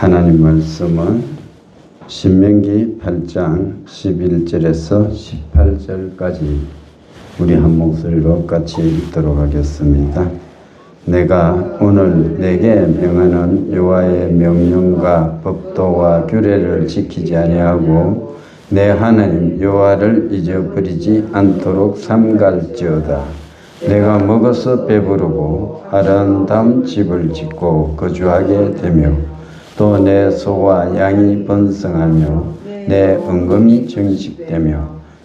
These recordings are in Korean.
하나님 말씀은 신명기 8장 11절에서 18절까지 우리 한 목소리로 같이 읽도록 하겠습니다. 내가 오늘 내게 명하는 여호와의 명령과 법도와 규례를 지키지 아니하고 내 하나님 여호와를 잊어버리지 않도록 삼갈지어다. 내가 먹어서 배부르고 아름다운 집을 짓고 거주하게 되며 또 내 소와 양이 번성하며 내 은금이 정식되며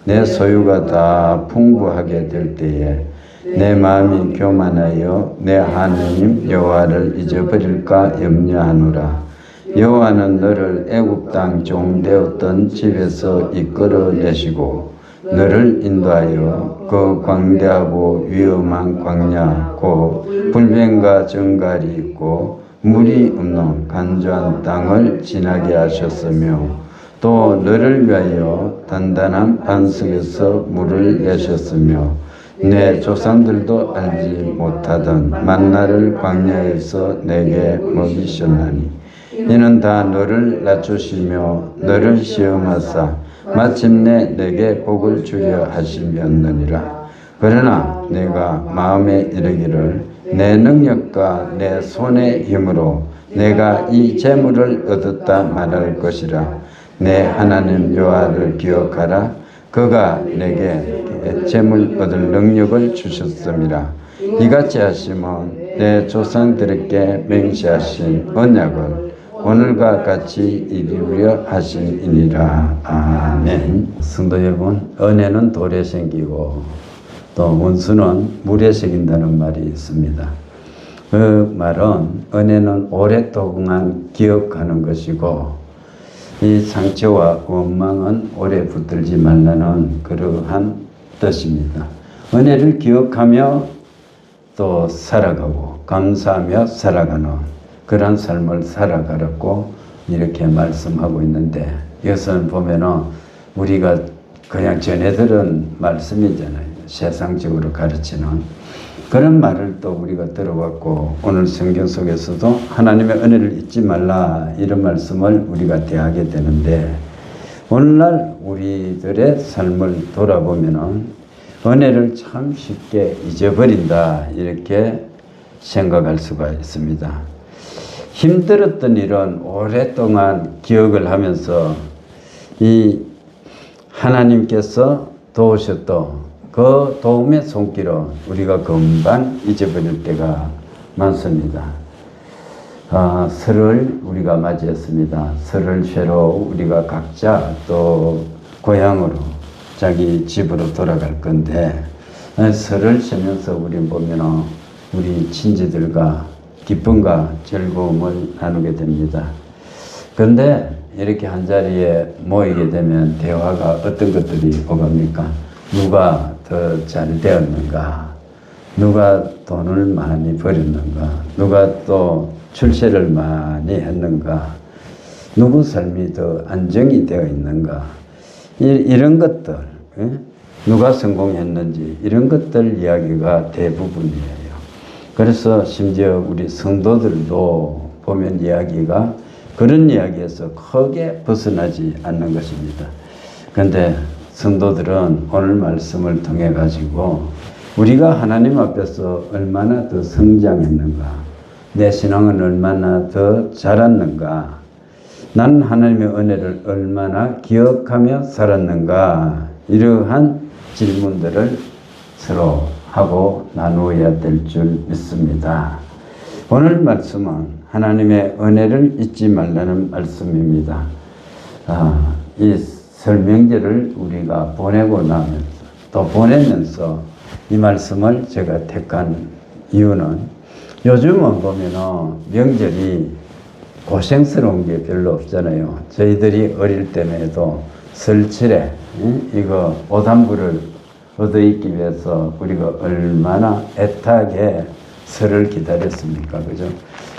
내 소유가 다 풍부하게 될 때에 내 마음이 교만하여 내 하나님 여호와를 잊어버릴까 염려하노라. 여호와는 너를 애굽 땅 종되었던 집에서 이끌어내시고 너를 인도하여 그 광대하고 위험한 광야 곧 불변과 정갈이 있고 물이 없는 간조한 땅을 지나게 하셨으며 또 너를 위하여 단단한 반석에서 물을 내셨으며 내 조상들도 알지 못하던 만나를 광야에서 내게 먹이셨나니 이는 다 너를 낮추시며 너를 시험하사 마침내 내게 복을 주려 하심이었느니라. 그러나 내가 마음에 이르기를 내 능력과 내 손의 힘으로 내가 이 재물을 얻었다 말할 것이라. 내 하나님 여호와를 기억하라. 그가 내게 재물 얻을 능력을 주셨음이라. 이같이 하심은 내 조상들에게 맹세하신 언약을 오늘과 같이 이루려 하심이니라. 아멘. 성도 여러분, 은혜는 돌에 생기고 또 원수는 물에 새긴다는 말이 있습니다. 그 말은 은혜는 오랫동안 기억하는 것이고 이 상처와 원망은 오래 붙들지 말라는 그러한 뜻입니다. 은혜를 기억하며 또 살아가고 감사하며 살아가는 그런 삶을 살아가라고 이렇게 말씀하고 있는데 이것은 보면은 우리가 그냥 전해 들은 말씀이잖아요. 세상적으로 가르치는 그런 말을 또 우리가 들어왔고 오늘 성경 속에서도 하나님의 은혜를 잊지 말라 이런 말씀을 우리가 대하게 되는데 오늘날 우리들의 삶을 돌아보면은 은혜를 참 쉽게 잊어버린다 이렇게 생각할 수가 있습니다. 힘들었던 일은 오랫동안 기억을 하면서 이 하나님께서 도우셨던 그 도움의 손길은 우리가 금방 잊어버릴 때가 많습니다. 설을 우리가 맞이했습니다. 설을 쇠로 우리가 각자 또 고향으로 자기 집으로 돌아갈 건데 설을 쉬면서 우리 보면 우리 친지들과 기쁨과 즐거움을 나누게 됩니다. 그런데 이렇게 한자리에 모이게 되면 대화가 어떤 것들이 오갑니까? 누가 더 잘 되었는가? 누가 돈을 많이 벌였는가? 누가 또 출세를 많이 했는가? 누구 삶이 더 안정이 되어 있는가? 이런 것들, 누가 성공했는지 이런 것들 이야기가 대부분이에요. 그래서 심지어 우리 성도들도 보면 이야기가 그런 이야기에서 크게 벗어나지 않는 것입니다. 그런데 성도들은 오늘 말씀을 통해 가지고 우리가 하나님 앞에서 얼마나 더 성장했는가, 내 신앙은 얼마나 더 자랐는가, 나는 하나님의 은혜를 얼마나 기억하며 살았는가 이러한 질문들을 서로 하고 나누어야 될 줄 믿습니다. 오늘 말씀은 하나님의 은혜를 잊지 말라는 말씀입니다. 이 설명제를 우리가 보내고 나면서 또 보내면서 이 말씀을 제가 택한 이유는 요즘은 보면은 명절이 고생스러운 게 별로 없잖아요. 저희들이 어릴 때에도 설칠에 이거 오단부를 얻어있기 위해서 우리가 얼마나 애타게 설을 기다렸습니까? 그죠?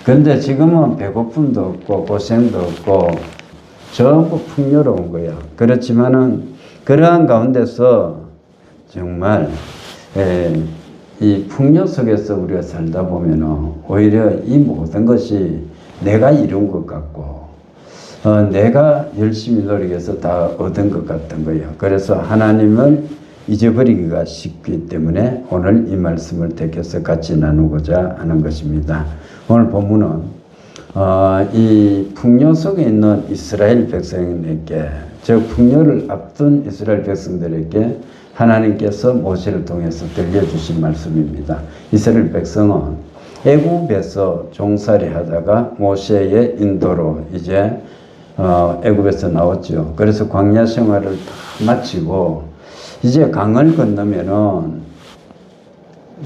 근데 지금은 배고픔도 없고 고생도 없고 전부 풍요로운 거야. 그렇지만은 그러한 가운데서 정말 이 풍요 속에서 우리가 살다 보면은 오히려 이 모든 것이 내가 이룬 것 같고 내가 열심히 노력해서 다 얻은 것 같은 거예요. 그래서 하나님을 잊어버리기가 쉽기 때문에 오늘 이 말씀을 택해서 같이 나누고자 하는 것입니다. 오늘 본문은 이 풍요 속에 있는 이스라엘 백성에게, 즉 풍요를 앞둔 이스라엘 백성들에게 하나님께서 모세를 통해서 들려주신 말씀입니다. 이스라엘 백성은 애굽에서 종살이 하다가 모세의 인도로 이제 애굽에서 나왔죠. 그래서 광야 생활을 다 마치고 이제 강을 건너면은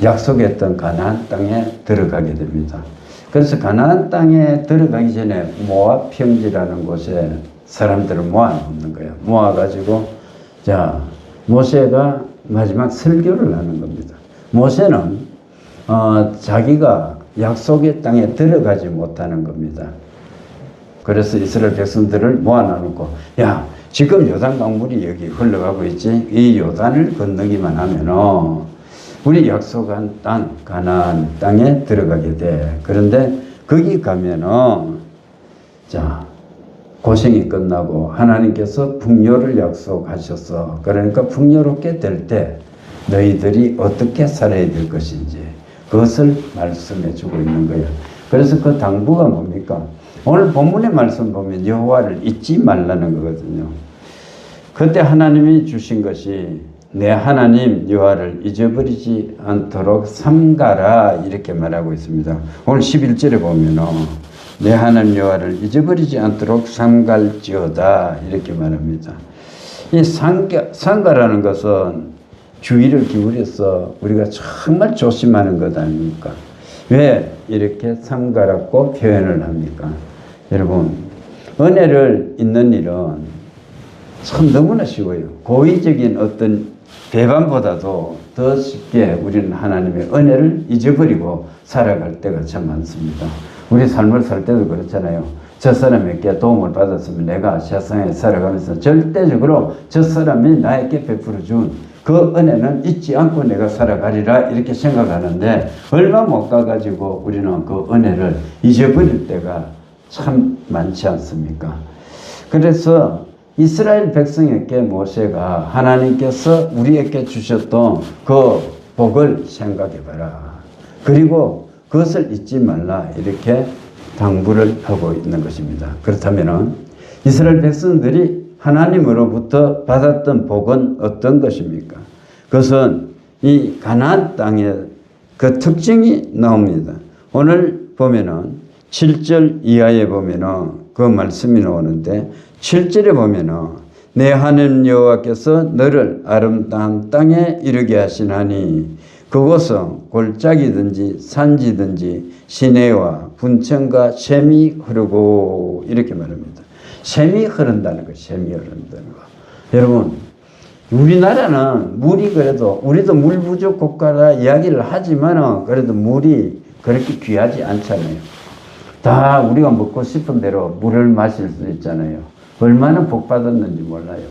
약속했던 가나안 땅에 들어가게 됩니다. 그래서 가나안 땅에 들어가기 전에 모압 평지라는 곳에 사람들을 모아놓는 거예요. 모아가지고 자, 모세가 마지막 설교를 하는 겁니다. 모세는 자기가 약속의 땅에 들어가지 못하는 겁니다. 그래서 이스라엘 백성들을 모아놓고, 야, 지금 요단 강물이 여기 흘러가고 있지? 이 요단을 건너기만 하면은 우리 약속한 땅, 가나안 땅에 들어가게 돼. 그런데 거기 가면은 자, 고생이 끝나고 하나님께서 풍요를 약속하셔서, 그러니까 풍요롭게 될 때 너희들이 어떻게 살아야 될 것인지 그것을 말씀해 주고 있는 거예요. 그래서 그 당부가 뭡니까? 오늘 본문의 말씀 보면 여호와를 잊지 말라는 거거든요. 그때 하나님이 주신 것이 내 하나님 여호와를 잊어버리지 않도록 삼가라, 이렇게 말하고 있습니다. 오늘 11절에 보면 내 하나님 여호와를 잊어버리지 않도록 삼갈지어다, 이렇게 말합니다. 이 삼가라는 것은 주의를 기울여서 우리가 정말 조심하는 것 아닙니까? 왜 이렇게 삼가라고 표현을 합니까? 여러분, 은혜를 잊는 일은 참 너무나 쉬워요. 고의적인 어떤 배반보다도 더 쉽게 우리는 하나님의 은혜를 잊어버리고 살아갈 때가 참 많습니다. 우리 삶을 살 때도 그렇잖아요. 저 사람에게 도움을 받았으면 내가 세상에 살아가면서 절대적으로 저 사람이 나에게 베풀어 준 그 은혜는 잊지 않고 내가 살아가리라, 이렇게 생각하는데 얼마 못 가가지고 우리는 그 은혜를 잊어버릴 때가 참 많지 않습니까? 그래서 이스라엘 백성에게 모세가 하나님께서 우리에게 주셨던 그 복을 생각해봐라. 그리고 그것을 잊지 말라, 이렇게 당부를 하고 있는 것입니다. 그렇다면 이스라엘 백성들이 하나님으로부터 받았던 복은 어떤 것입니까? 그것은 이 가나안 땅의 그 특징이 나옵니다. 오늘 보면은 7절 이하에 보면은 그 말씀이 나오는데 7절에 보면은 내 하나님 여호와께서 너를 아름다운 땅에 이르게 하시나니 그곳은 골짜기든지 산지든지 시내와 분천과 샘이 흐르고, 이렇게 말합니다. 샘이 흐른다는 거, 샘이 흐른다는 거. 여러분, 우리나라는 물이 그래도, 우리도 물 부족 국가라 이야기를 하지만 그래도 물이 그렇게 귀하지 않잖아요. 다 우리가 먹고 싶은 대로 물을 마실 수 있잖아요. 얼마나 복 받았는지 몰라요.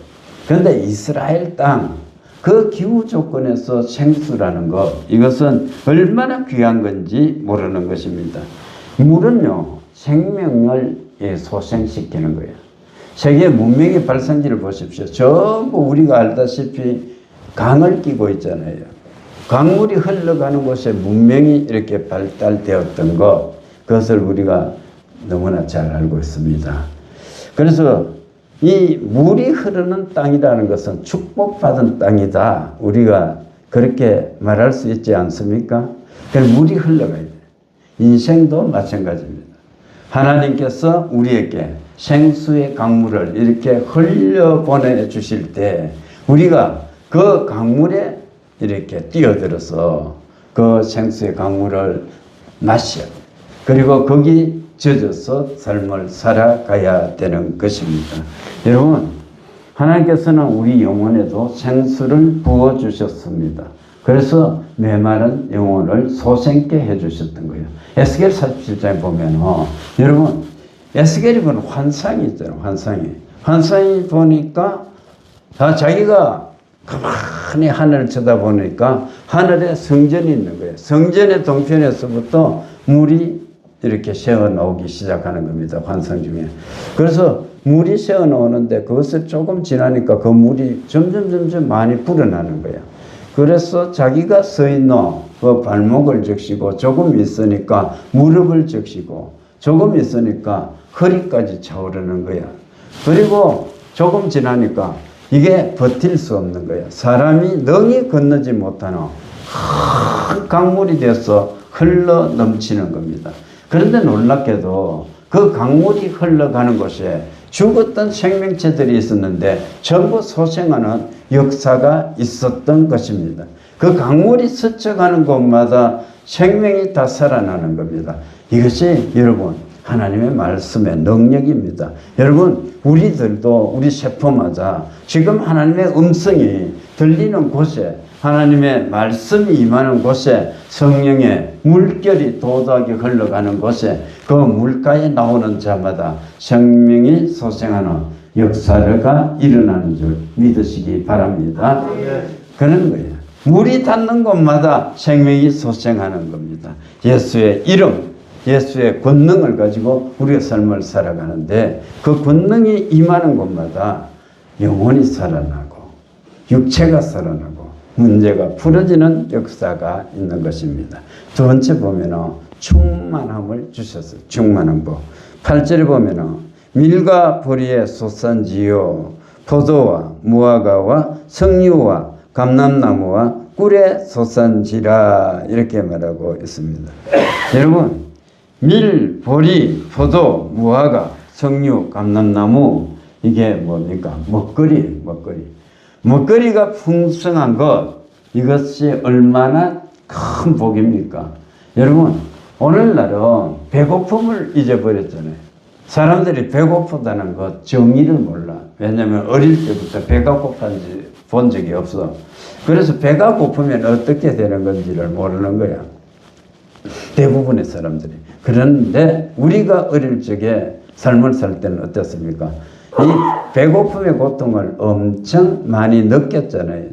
그런데 이스라엘 땅, 그 기후 조건에서 생수라는 것, 이것은 얼마나 귀한 건지 모르는 것입니다. 물은요, 생명을 소생시키는 거예요. 세계 문명의 발생지를 보십시오. 전부 우리가 알다시피 강을 끼고 있잖아요. 강물이 흘러가는 곳에 문명이 이렇게 발달되었던 것, 그것을 우리가 너무나 잘 알고 있습니다. 그래서 이 물이 흐르는 땅이라는 것은 축복받은 땅이다, 우리가 그렇게 말할 수 있지 않습니까? 그래서 물이 흘러가야 돼요. 인생도 마찬가지입니다. 하나님께서 우리에게 생수의 강물을 이렇게 흘려보내 주실 때 우리가 그 강물에 이렇게 뛰어들어서 그 생수의 강물을 마셔, 그리고 거기 젖어서 삶을 살아가야 되는 것입니다. 여러분, 하나님께서는 우리 영혼에도 생수를 부어주셨습니다. 그래서 메마른 영혼을 소생케 해주셨던 거예요. 에스겔 47장에 보면 여러분, 에스겔이 보는 환상이 있잖아요. 환상이 보니까 다 자기가 가만히 하늘을 쳐다보니까 하늘에 성전이 있는 거예요. 성전의 동편에서부터 물이 이렇게 새어 나오기 시작하는 겁니다. 환상 중에. 그래서 물이 새어 나오는데 그것을 조금 지나니까 그 물이 점점 많이 불어나는 거예요. 그래서 자기가 서 있는 그 발목을 적시고 조금 있으니까 무릎을 적시고 조금 있으니까 허리까지 차오르는 거야. 그리고 조금 지나니까 이게 버틸 수 없는 거야. 사람이 능히 건너지 못하는 큰 강물이 돼서 흘러 넘치는 겁니다. 그런데 놀랍게도 그 강물이 흘러가는 곳에 죽었던 생명체들이 있었는데 전부 소생하는 역사가 있었던 것입니다. 그 강물이 스쳐가는 곳마다 생명이 다 살아나는 겁니다. 이것이 여러분 하나님의 말씀의 능력입니다. 여러분 우리들도 우리 세포마다 지금 하나님의 음성이 들리는 곳에 하나님의 말씀이 임하는 곳에 성령의 물결이 도도하게 흘러가는 곳에 그 물가에 나오는 자마다 생명이 소생하는 역사가 일어나는 줄 믿으시기 바랍니다. 그런 거예요. 물이 닿는 곳마다 생명이 소생하는 겁니다. 예수의 이름, 예수의 권능을 가지고 우리의 삶을 살아가는데 그 권능이 임하는 곳마다 영혼이 살아나고 육체가 살아나고 문제가 풀어지는 역사가 있는 것입니다. 두 번째 보면은 충만함을 주셨어요. 충만한 법. 8절에 보면은 밀과 보리의 솟산지요 포도와 무화과와 석류와 감람나무와 꿀의 솟산지라 이렇게 말하고 있습니다. 여러분 밀, 보리, 포도, 무화과, 석류, 감람나무 이게 뭡니까? 먹거리가 풍성한 것 이것이 얼마나 큰 복입니까? 여러분 오늘날은 배고픔을 잊어버렸잖아요. 사람들이 배고프다는 것 정의를 몰라. 왜냐하면 어릴 때부터 배가 고픈지 본 적이 없어. 그래서 배가 고프면 어떻게 되는 건지를 모르는 거야. 대부분의 사람들이. 그런데 우리가 어릴 적에 삶을 살 때는 어땠습니까? 이 배고픔의 고통을 엄청 많이 느꼈잖아요.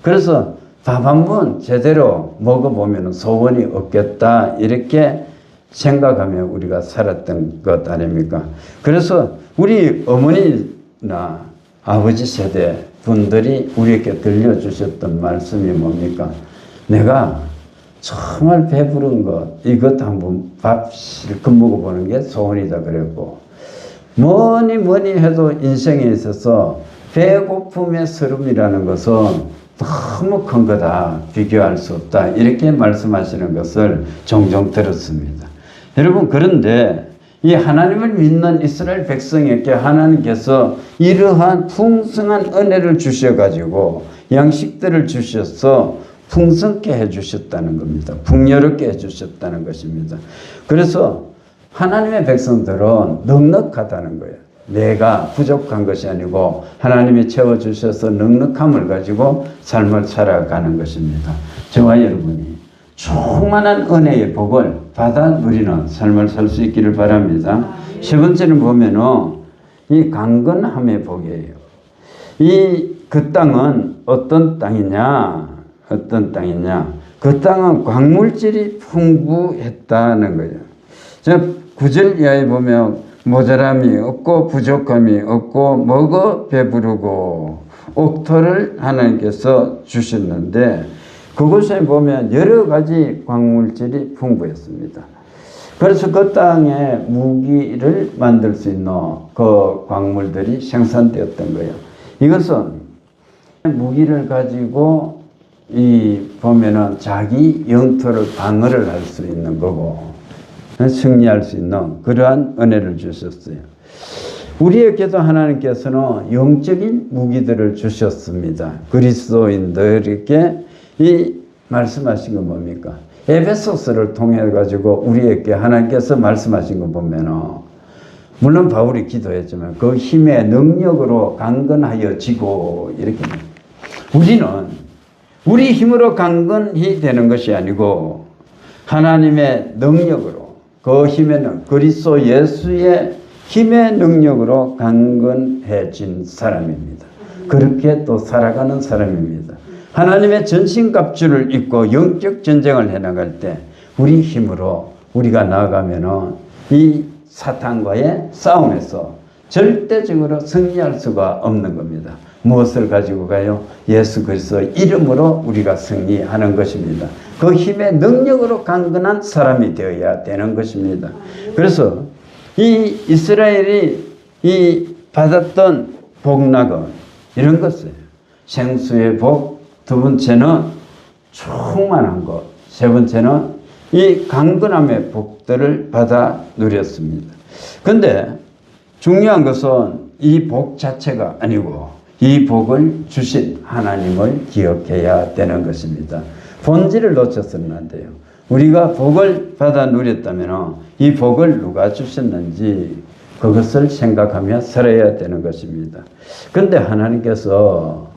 그래서 밥 한 번 제대로 먹어보면 소원이 없겠다 이렇게 생각하며 우리가 살았던 것 아닙니까? 그래서 우리 어머니나 아버지 세대 분들이 우리에게 들려주셨던 말씀이 뭡니까? 내가 정말 배부른 것 이것 한번 밥 실컷 먹어보는 게 소원이다 그랬고 뭐니 해도 인생에 있어서 배고픔의 서름이라는 것은 너무 큰 거다. 비교할 수 없다. 이렇게 말씀하시는 것을 종종 들었습니다. 여러분 그런데 이 하나님을 믿는 이스라엘 백성에게 하나님께서 이러한 풍성한 은혜를 주셔가지고 양식들을 주셔서 풍성케 해주셨다는 겁니다. 풍요롭게 해주셨다는 것입니다. 그래서 하나님의 백성들은 넉넉하다는 거예요. 내가 부족한 것이 아니고 하나님이 채워주셔서 넉넉함을 가지고 삶을 살아가는 것입니다. 저와 여러분이 충만한 은혜의 복을 받아 누리는 삶을 살 수 있기를 바랍니다. 세 번째는 보면은 이 강건함의 복이에요. 그 땅은 어떤 땅이냐? 그 땅은 광물질이 풍부했다는 거예요. 저 9절 이하에 보면 모자람이 없고 부족함이 없고 먹어 배부르고 옥토를 하나님께서 주셨는데 그곳에 보면 여러 가지 광물질이 풍부했습니다. 그래서 그 땅에 무기를 만들 수 있는 그 광물들이 생산되었던 거예요. 이것은 무기를 가지고 보면은 자기 영토를 방어를 할 수 있는 거고 승리할 수 있는 그러한 은혜를 주셨어요. 우리에게도 하나님께서는 영적인 무기들을 주셨습니다. 그리스도인들에게 말씀하신 건 뭡니까? 에베소서를 통해 가지고 우리에게 하나님께서 말씀하신 거 보면은 물론 바울이 기도했지만 그 힘의 능력으로 강건하여 지고 이렇게 우리는 우리 힘으로 강건히 되는 것이 아니고 하나님의 능력으로 그 힘에는 그리스도 예수의 힘의 능력으로 강건해진 사람입니다. 그렇게 또 살아가는 사람입니다. 하나님의 전신갑주를 입고 영적 전쟁을 해나갈 때 우리 힘으로 우리가 나아가면은 이 사탄과의 싸움에서 절대적으로 승리할 수가 없는 겁니다. 무엇을 가지고 가요? 예수 그리스도의 이름으로 우리가 승리하는 것입니다. 그 힘의 능력으로 강건한 사람이 되어야 되는 것입니다. 그래서 이 이스라엘이 이 받았던 복락은 이런 것이에요. 생수의 복, 두 번째는 충만한 것, 세 번째는 이 강건함의 복들을 받아 누렸습니다. 그런데 중요한 것은 이 복 자체가 아니고 이 복을 주신 하나님을 기억해야 되는 것입니다. 본질을 놓쳐서는 안 돼요. 우리가 복을 받아 누렸다면 이 복을 누가 주셨는지 그것을 생각하며 살아야 되는 것입니다. 그런데 하나님께서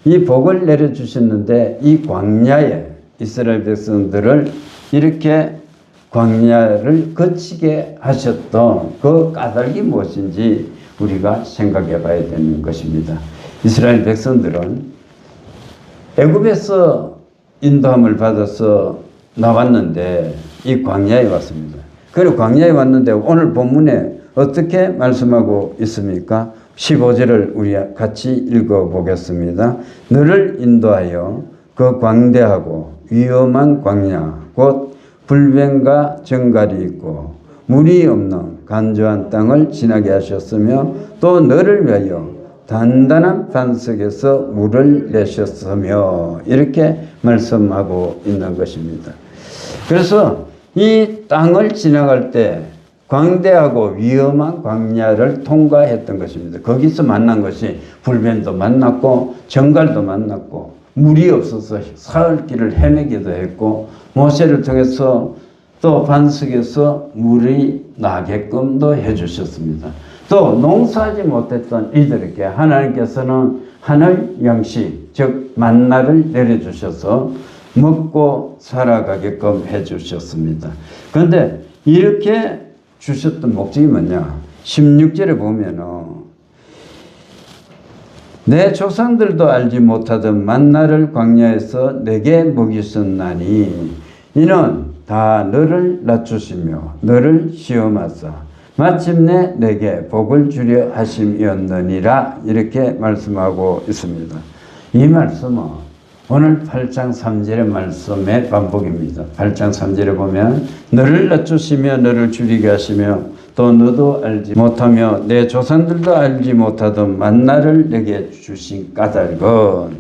이 복을 내려주셨는데 이 광야에 이스라엘 백성들을 이렇게 광야를 거치게 하셨던 그 까닭이 무엇인지 우리가 생각해 봐야 되는 것입니다. 이스라엘 백성들은 애굽에서 인도함을 받아서 나왔는데 이 광야에 왔습니다. 그리고 광야에 왔는데 오늘 본문에 어떻게 말씀하고 있습니까? 15절을 우리 같이 읽어보겠습니다. 너를 인도하여 그 광대하고 위험한 광야 곧 불뱀과 정갈이 있고 물이 없는 간조한 땅을 지나게 하셨으며 또 너를 위하여 단단한 반석에서 물을 내셨으며 이렇게 말씀하고 있는 것입니다. 그래서 이 땅을 지나갈 때 광대하고 위험한 광야를 통과했던 것입니다. 거기서 만난 것이 불뱀도 만났고 정갈도 만났고 물이 없어서 사흘 길을 헤매기도 했고 모세를 통해서 또 반석에서 물이 나게끔도 해주셨습니다. 또 농사하지 못했던 이들에게 하나님께서는 하늘 양식 즉 만나를 내려주셔서 먹고 살아가게끔 해주셨습니다. 그런데 이렇게 주셨던 목적이 뭐냐? 16절에 보면은 내 조상들도 알지 못하던 만나를 광야에서 내게 먹이셨나니 이는 다 너를 낮추시며 너를 시험하사 마침내 내게 복을 주려 하심이었느니라 이렇게 말씀하고 있습니다. 이 말씀은 오늘 8장 3절의 말씀의 반복입니다. 8장 3절에 보면 너를 낮추시며 너를 줄이게 하시며 또 너도 알지 못하며 내 조상들도 알지 못하던 만나를 내게 주신 까닭은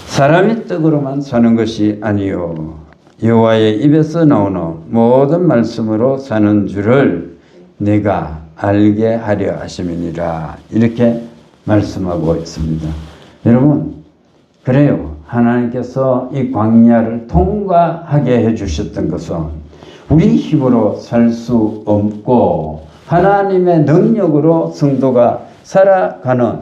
사람이 떡으로만 사는 것이 아니요 여호와의 입에서 나오는 모든 말씀으로 사는 줄을 내가 알게 하려 하심이니라 이렇게 말씀하고 있습니다. 여러분 그래요. 하나님께서 이 광야를 통과하게 해주셨던 것은 우리 힘으로 살 수 없고 하나님의 능력으로 성도가 살아가는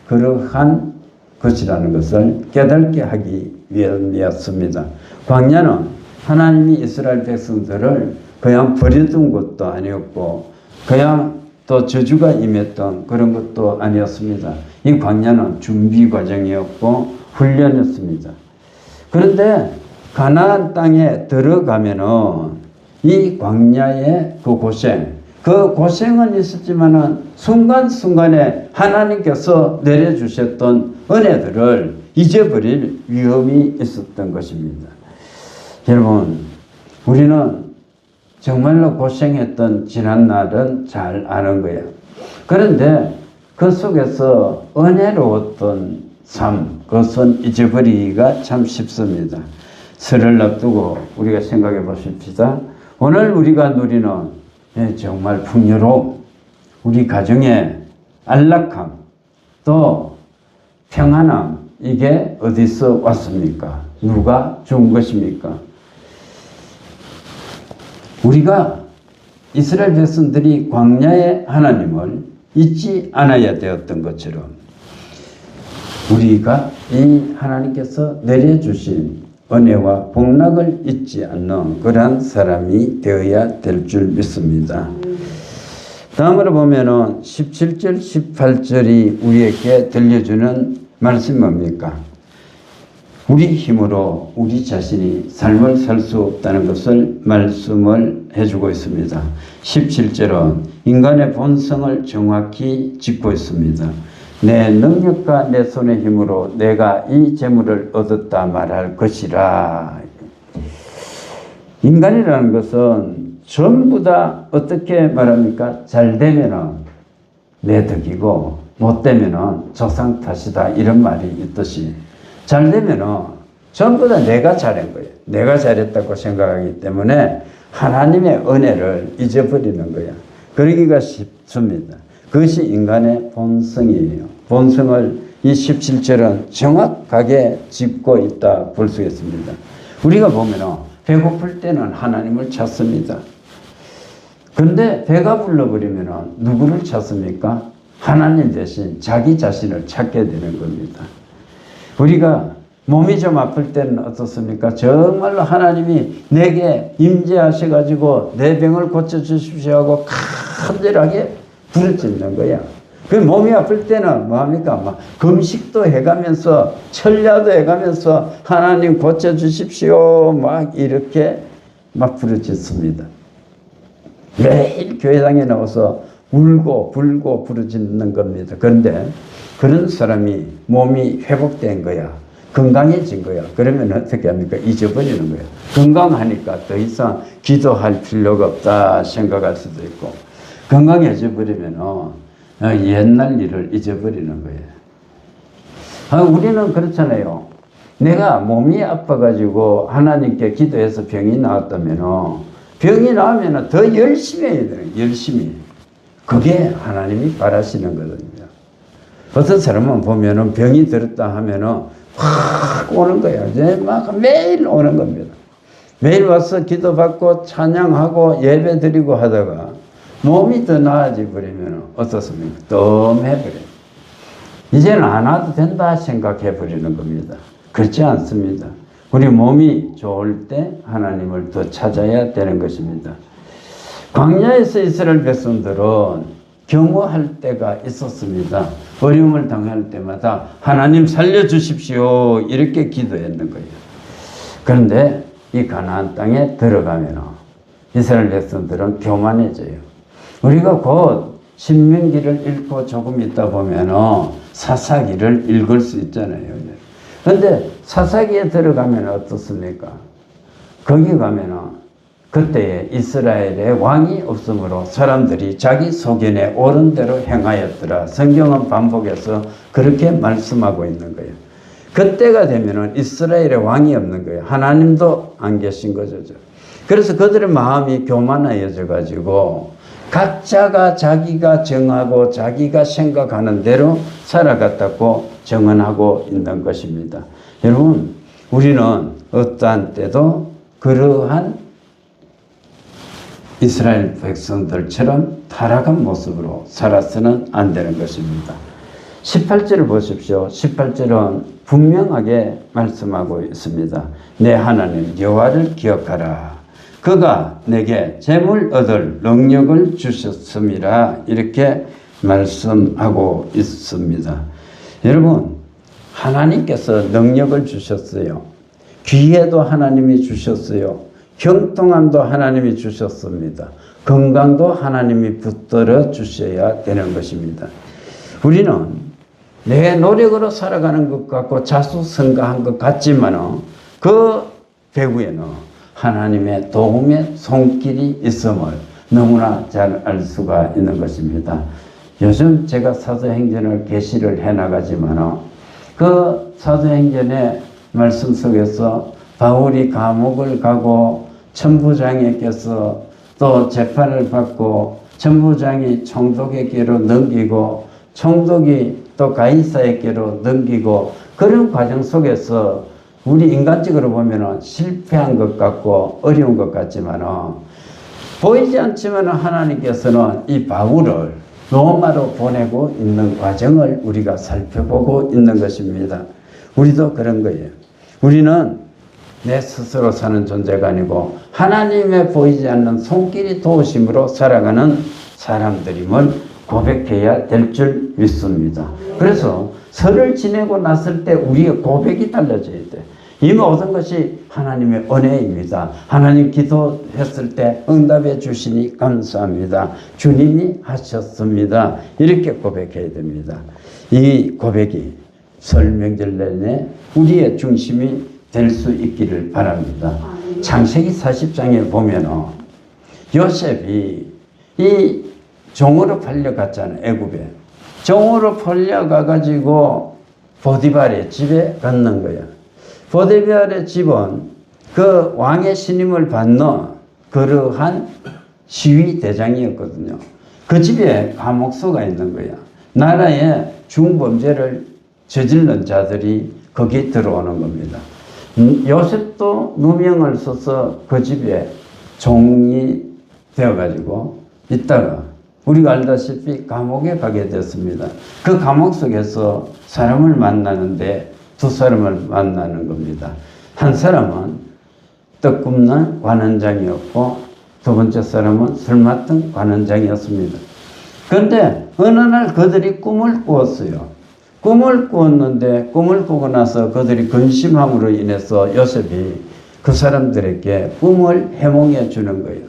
그러한 것이라는 것을 깨닫게 하기 위함이었습니다. 광야는 하나님이 이스라엘 백성들을 그냥 버려둔 것도 아니었고 그냥 또 저주가 임했던 그런 것도 아니었습니다. 이 광야는 준비 과정이었고 훈련이었습니다. 그런데 가나안 땅에 들어가면은 이 광야의 그 고생은 있었지만은 순간순간에 하나님께서 내려주셨던 은혜들을 잊어버릴 위험이 있었던 것입니다. 여러분, 우리는 정말로 고생했던 지난 날은 잘 아는 거예요. 그런데 그 속에서 은혜로웠던 삶, 그것은 잊어버리기가 참 쉽습니다. 설을 앞두고 우리가 생각해 보십시다. 오늘 우리가 누리는 정말 풍요로움, 우리 가정의 안락함, 또 평안함, 이게 어디서 왔습니까? 누가 준 것입니까? 우리가 이스라엘 백성들이 광야의 하나님을 잊지 않아야 되었던 것처럼 우리가 이 하나님께서 내려주신 은혜와 복락을 잊지 않는 그러한 사람이 되어야 될 줄 믿습니다. 다음으로 보면은 17절, 18절이 우리에게 들려주는 말씀이 뭡니까? 우리 힘으로 우리 자신이 삶을 살 수 없다는 것을 말씀을 해주고 있습니다. 17절은 인간의 본성을 정확히 짚고 있습니다. 내 능력과 내 손의 힘으로 내가 이 재물을 얻었다 말할 것이라. 인간이라는 것은 전부 다 어떻게 말합니까? 잘 되면은 내 덕이고 못 되면은 조상 탓이다, 이런 말이 있듯이, 잘 되면은 전부 다 내가 잘한 거예요. 내가 잘했다고 생각하기 때문에 하나님의 은혜를 잊어버리는 거야. 그러기가 쉽습니다. 그것이 인간의 본성이에요. 본성을 이 17절은 정확하게 짚고 있다 볼 수 있습니다. 우리가 보면은 배고플 때는 하나님을 찾습니다. 근데 배가 불러버리면은 누구를 찾습니까? 하나님 대신 자기 자신을 찾게 되는 겁니다. 우리가 몸이 좀 아플 때는 어떻습니까? 정말로 하나님이 내게 임재하셔가지고 내 병을 고쳐주십시오 하고 간절하게 부르짖는 거야. 그 몸이 아플 때는 뭐합니까? 막 금식도 해가면서 철야도 해가면서 하나님 고쳐주십시오 막 이렇게 막 부르짖습니다. 매일 교회당에 나와서 울고 불고 부르짖는 겁니다. 그런데 그런 사람이 몸이 회복된 거야. 건강해진 거야. 그러면 어떻게 합니까? 잊어버리는 거야. 건강하니까 더 이상 기도할 필요가 없다 생각할 수도 있고, 건강해져 버리면 옛날 일을 잊어버리는 거예요. 우리는 그렇잖아요. 내가 몸이 아파가지고 하나님께 기도해서 병이 나왔다면, 병이 나오면 더 열심히 해야 돼요. 열심히. 그게 하나님이 바라시는 거거든요. 어떤 사람은 보면은 병이 들었다 하면은 확 오는 거야. 이제 막 매일 오는 겁니다. 매일 와서 기도받고 찬양하고 예배 드리고 하다가 몸이 더 나아져 버리면 어떻습니까? 뜸해버려요. 이제는 안 와도 된다 생각해 버리는 겁니다. 그렇지 않습니다. 우리 몸이 좋을 때 하나님을 더 찾아야 되는 것입니다. 광야에서 이스라엘 백성들은 경호할 때가 있었습니다. 어려움을 당할 때마다 하나님 살려주십시오 이렇게 기도했는 거예요. 그런데 이 가나안 땅에 들어가면 이스라엘 백성들은 교만해져요. 우리가 곧 신명기를 읽고 조금 있다 보면 사사기를 읽을 수 있잖아요. 그런데 사사기에 들어가면 어떻습니까? 거기 가면 그때에 이스라엘의 왕이 없으므로 사람들이 자기 소견에 옳은 대로 행하였더라. 성경은 반복해서 그렇게 말씀하고 있는 거예요. 그때가 되면은 이스라엘의 왕이 없는 거예요. 하나님도 안 계신 거죠. 그래서 그들의 마음이 교만해져 가지고 각자가 자기가 정하고 자기가 생각하는 대로 살아갔다고 정언하고 있는 것입니다. 여러분, 우리는 어떠한 때도 그러한 이스라엘 백성들처럼 타락한 모습으로 살아서는 안 되는 것입니다. 18절을 보십시오. 18절은 분명하게 말씀하고 있습니다. 내 하나님 여호와를 기억하라. 그가 내게 재물 얻을 능력을 주셨음이라. 이렇게 말씀하고 있습니다. 여러분, 하나님께서 능력을 주셨어요. 기회도 하나님이 주셨어요. 형통함도 하나님이 주셨습니다. 건강도 하나님이 붙들어 주셔야 되는 것입니다. 우리는 내 노력으로 살아가는 것 같고 자수성가한 것 같지만 그 배후에는 하나님의 도움의 손길이 있음을 너무나 잘 알 수가 있는 것입니다. 요즘 제가 사도행전을 계시를 해나가지만 그 사도행전의 말씀 속에서 바울이 감옥을 가고 천부장에게서 또 재판을 받고 천부장이 총독에게로 넘기고 총독이 또 가이사에게로 넘기고 그런 과정 속에서 우리 인간적으로 보면 실패한 것 같고 어려운 것 같지만 보이지 않지만 하나님께서는 이 바울을 로마로 보내고 있는 과정을 우리가 살펴보고 있는 것입니다. 우리도 그런 거예요. 우리는 내 스스로 사는 존재가 아니고 하나님의 보이지 않는 손길이 도우심으로 살아가는 사람들임을 고백해야 될 줄 믿습니다. 그래서 설을 지내고 났을 때 우리의 고백이 달라져야 돼. 이 모든 것이 하나님의 은혜입니다. 하나님 기도했을 때 응답해 주시니 감사합니다. 주님이 하셨습니다. 이렇게 고백해야 됩니다. 이 고백이 설 명절 내내 우리의 중심이 될 수 있기를 바랍니다. 창세기 40장에 보면은 요셉이 이 종으로 팔려갔잖아요. 애굽에. 종으로 팔려가가지고 보디발의 집에 갔는 거야. 보디발의 집은 그 왕의 신임을 받는 그러한 시위대장이었거든요. 그 집에 감옥소가 있는 거야. 나라에 중범죄를 저지른 자들이 거기 들어오는 겁니다. 요셉도 누명을 써서 그 집에 종이 되어가지고 있다가 우리가 알다시피 감옥에 가게 됐습니다. 그 감옥 속에서 사람을 만나는데 두 사람을 만나는 겁니다. 한 사람은 떡 굽는 관원장이었고 두 번째 사람은 술 맡은 관원장이었습니다. 그런데 어느 날 그들이 꿈을 꾸었어요. 꿈을 꾸었는데 꿈을 꾸고 나서 그들이 근심함으로 인해서 요셉이 그 사람들에게 꿈을 해몽해 주는 거예요.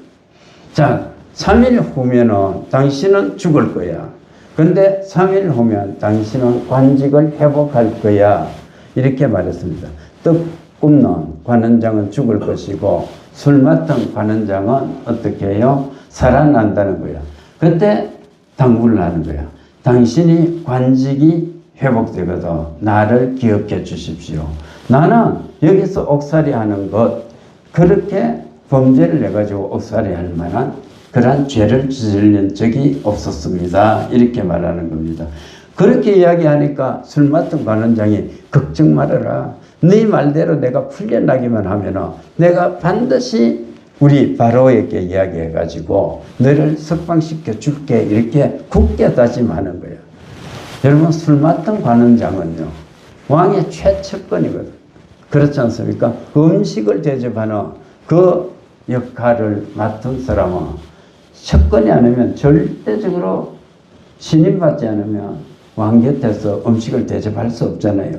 자, 3일 후면은 당신은 죽을 거야. 근데 3일 후면 당신은 관직을 회복할 거야. 이렇게 말했습니다. 떡 굽는 관원장은 죽을 것이고 술 맡은 관원장은 어떻게 해요? 살아난다는 거야. 그때 당부를 하는 거야. 당신이 관직이 회복되거든 나를 기억해 주십시오. 나는 여기서 옥살이 하는 것 그렇게 범죄를 해가지고 옥살이 할 만한 그러한 죄를 저지른 적이 없었습니다. 이렇게 말하는 겁니다. 그렇게 이야기하니까 술 맡은 관원장이 걱정 말아라. 네 말대로 내가 풀려나기만 하면 내가 반드시 우리 바로에게 이야기해가지고 너를 석방시켜 줄게 이렇게 굳게 다짐하는 거예요. 여러분 술 맡은 관원장은요 왕의 최측근이거든. 그렇지 않습니까? 음식을 대접하는 그 역할을 맡은 사람은 측근이 아니면 절대적으로 신임받지 않으면 왕 곁에서 음식을 대접할 수 없잖아요.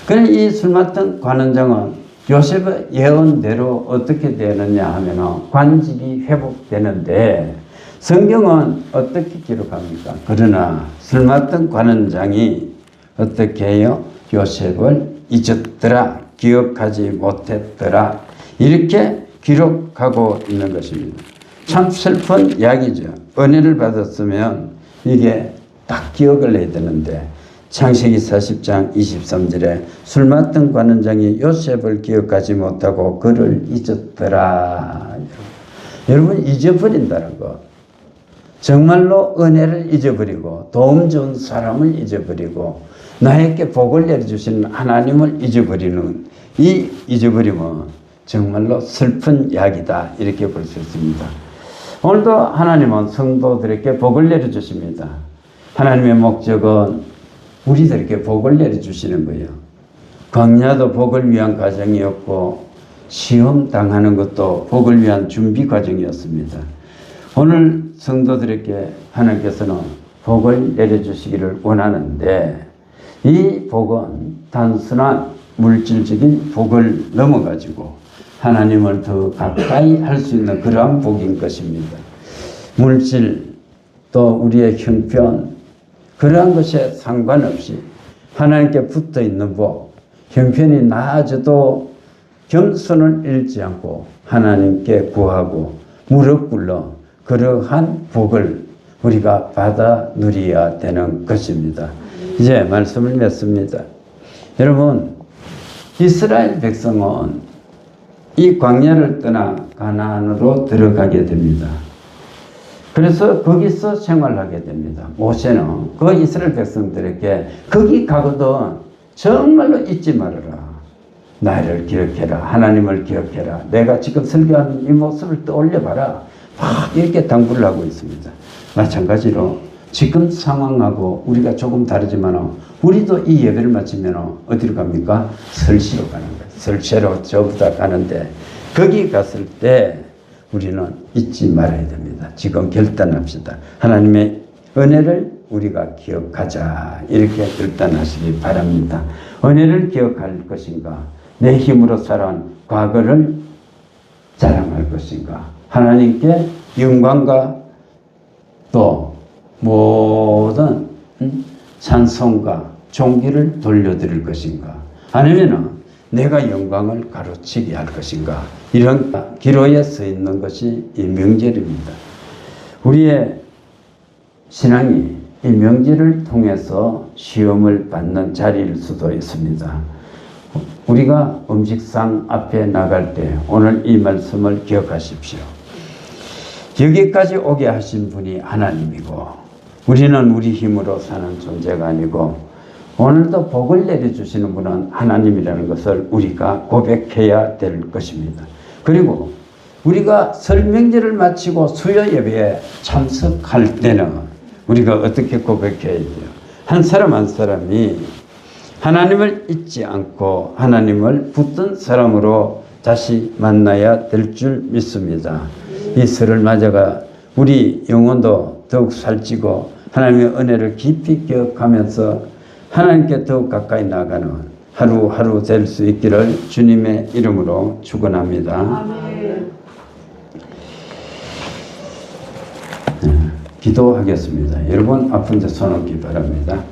그래 이 술 맡은 관원장은 요셉의 예언대로 어떻게 되느냐 하면 관직이 회복되는데 성경은 어떻게 기록합니까? 그러나 술 맡은 관원장이 어떻게 해요? 요셉을 잊었더라, 기억하지 못했더라 이렇게 기록하고 있는 것입니다. 참 슬픈 이야기죠. 은혜를 받았으면 이게 딱 기억을 해야 되는데 창세기 40장 23절에 술 맡은 관원장이 요셉을 기억하지 못하고 그를 잊었더라. 여러분 잊어버린다는 것. 정말로 은혜를 잊어버리고 도움 준 사람을 잊어버리고 나에게 복을 내려주시는 하나님을 잊어버리는 이 잊어버림은 정말로 슬픈 이야기다 이렇게 볼 수 있습니다. 오늘도 하나님은 성도들에게 복을 내려주십니다. 하나님의 목적은 우리들에게 복을 내려주시는 거예요. 광야도 복을 위한 과정이었고 시험 당하는 것도 복을 위한 준비 과정이었습니다. 오늘 성도들에게 하나님께서는 복을 내려주시기를 원하는데 이 복은 단순한 물질적인 복을 넘어가지고 하나님을 더 가까이 할 수 있는 그러한 복인 것입니다. 물질 또 우리의 형편 그러한 것에 상관없이 하나님께 붙어 있는 복, 형편이 나아져도 겸손을 잃지 않고 하나님께 구하고 무릎 꿇러 그러한 복을 우리가 받아 누려야 되는 것입니다. 이제 말씀을 맺습니다. 여러분, 이스라엘 백성은 이 광야를 떠나 가나안으로 들어가게 됩니다. 그래서 거기서 생활하게 됩니다. 모세는 그 이스라엘 백성들에게 거기 가거든 정말로 잊지 말아라. 나를 기억해라. 하나님을 기억해라. 내가 지금 설교하는 이 모습을 떠올려봐라. 막 이렇게 당부를 하고 있습니다. 마찬가지로 지금 상황하고 우리가 조금 다르지만 우리도 이 예배를 마치면 어디로 갑니까? 설시로 가는 거예요. 설시로 저보다 가는데 거기 갔을 때 우리는 잊지 말아야 됩니다. 지금 결단합시다. 하나님의 은혜를 우리가 기억하자. 이렇게 결단하시기 바랍니다. 은혜를 기억할 것인가? 내 힘으로 살아온 과거를 자랑할 것인가? 하나님께 영광과 또 모든 찬송과 존귀를 돌려드릴 것인가? 아니면 내가 영광을 가로채게 할 것인가? 이런 기로에 서 있는 것이 이 명절입니다. 우리의 신앙이 이 명절을 통해서 시험을 받는 자리일 수도 있습니다. 우리가 음식상 앞에 나갈 때 오늘 이 말씀을 기억하십시오. 여기까지 오게 하신 분이 하나님이고 우리는 우리 힘으로 사는 존재가 아니고 오늘도 복을 내려주시는 분은 하나님이라는 것을 우리가 고백해야 될 것입니다. 그리고 우리가 설 명절을 마치고 수요 예배에 참석할 때는 우리가 어떻게 고백해야 돼요? 한 사람 한 사람이 하나님을 잊지 않고 하나님을 붙든 사람으로 다시 만나야 될 줄 믿습니다. 이 설을 맞아가 우리 영혼도 더욱 살찌고 하나님의 은혜를 깊이 기억하면서 하나님께 더욱 가까이 나가는 하루하루 될 수 있기를 주님의 이름으로 축원합니다. 아멘. 기도하겠습니다. 여러분 아픈 데 손 얹기 바랍니다.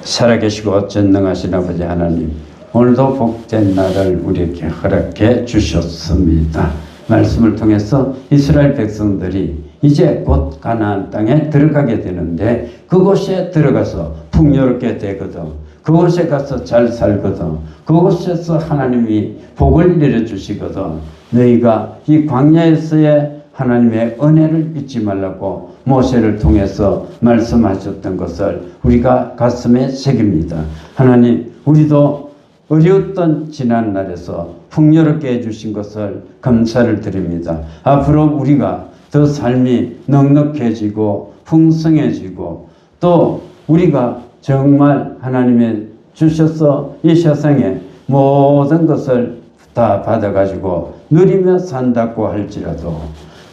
살아계시고 전능하신 아버지 하나님, 오늘도 복된 날을 우리에게 허락해 주셨습니다. 말씀을 통해서 이스라엘 백성들이 이제 곧 가나안 땅에 들어가게 되는데 그곳에 들어가서 풍요롭게 되거든. 그곳에 가서 잘 살거든. 그곳에서 하나님이 복을 내려주시거든. 너희가 이 광야에서의 하나님의 은혜를 잊지 말라고 모세를 통해서 말씀하셨던 것을 우리가 가슴에 새깁니다. 하나님, 우리도 어려웠던 지난 날에서 풍요롭게 해주신 것을 감사를 드립니다. 앞으로 우리가 더 삶이 넉넉해지고 풍성해지고 또 우리가 정말 하나님의 주셔서 이 세상에 모든 것을 다 받아가지고 누리며 산다고 할지라도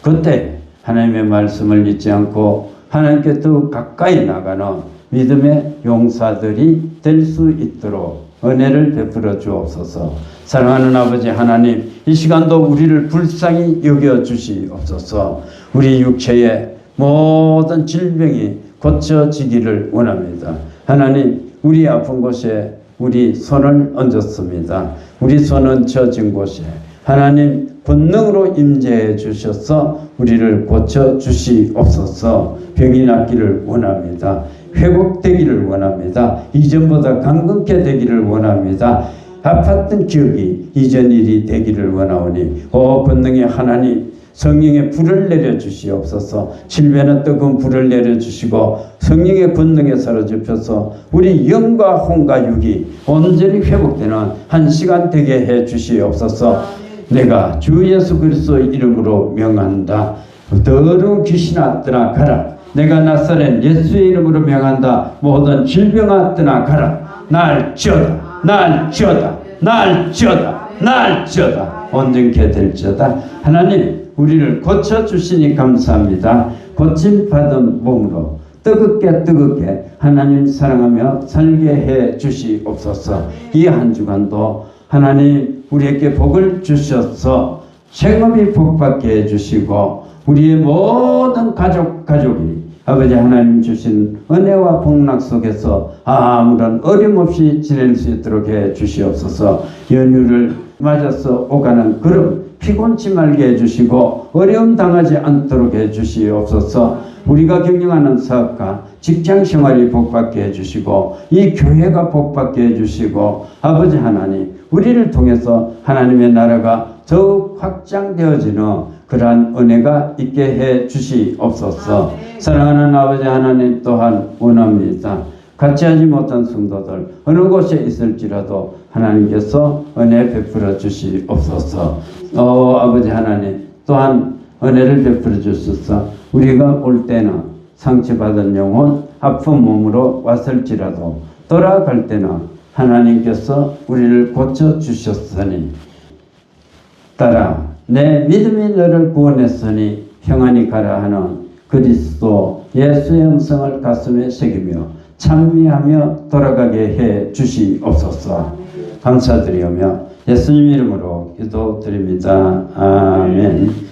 그때 하나님의 말씀을 잊지 않고 하나님께 더 가까이 나가는 믿음의 용사들이 될 수 있도록 은혜를 베풀어 주옵소서. 사랑하는 아버지 하나님, 이 시간도 우리를 불쌍히 여겨 주시옵소서. 우리 육체의 모든 질병이 고쳐지기를 원합니다. 하나님, 우리 아픈 곳에 우리 손을 얹었습니다. 우리 손 얹혀진 곳에 하나님 권능으로 임재해 주셔서 우리를 고쳐 주시옵소서. 병이 낫기를 원합니다. 회복되기를 원합니다. 이전보다 강건케 되기를 원합니다. 아팠던 기억이 이전 일이 되기를 원하오니 오 권능의 하나님, 성령의 불을 내려주시옵소서. 질병의 뜨거운 불을 내려주시고 성령의 권능에 사로잡혀서 우리 영과 혼과 육이 온전히 회복되는 한 시간 되게 해 주시옵소서. 내가 주 예수 그리스도의 이름으로 명한다. 더러운 귀신아 떠나가라. 내가 나사렛 예수의 이름으로 명한다. 모든 질병아 떠나가라. 날 지어다. 날 지어다. 날 지어다. 날 지어다. 온전케 될지어다. 하나님, 우리를 고쳐주시니 감사합니다. 고침받은 몸으로 뜨겁게 하나님 사랑하며 살게 해 주시옵소서. 이 한 주간도 하나님 우리에게 복을 주셔서 생업이 복받게 해주시고 우리의 모든 가족이 아버지 하나님 주신 은혜와 복락 속에서 아무런 어려움 없이 지낼 수 있도록 해 주시옵소서. 연휴를 맞아서 오가는 걸음 피곤치 말게 해주시고 어려움 당하지 않도록 해주시옵소서. 우리가 경영하는 사업과 직장 생활이 복받게 해주시고 이 교회가 복받게 해주시고 아버지 하나님 우리를 통해서 하나님의 나라가 더욱 확장되어지는 그러한 은혜가 있게 해 주시옵소서. 사랑하는 아버지 하나님 또한 원합니다. 같이 하지 못한 성도들 어느 곳에 있을지라도 하나님께서 은혜 베풀어 주시옵소서. 아버지 하나님 또한 은혜를 베풀어 주셔서 우리가 올 때는 상처받은 영혼 아픈 몸으로 왔을지라도 돌아갈 때는 하나님께서 우리를 고쳐주셨으니 따라 내 믿음이 너를 구원했으니 평안히 가라 하는 그리스도 예수의 음성을 가슴에 새기며 찬미하며 돌아가게 해 주시옵소서. 감사드리오며 예수님 이름으로 기도드립니다. 아멘.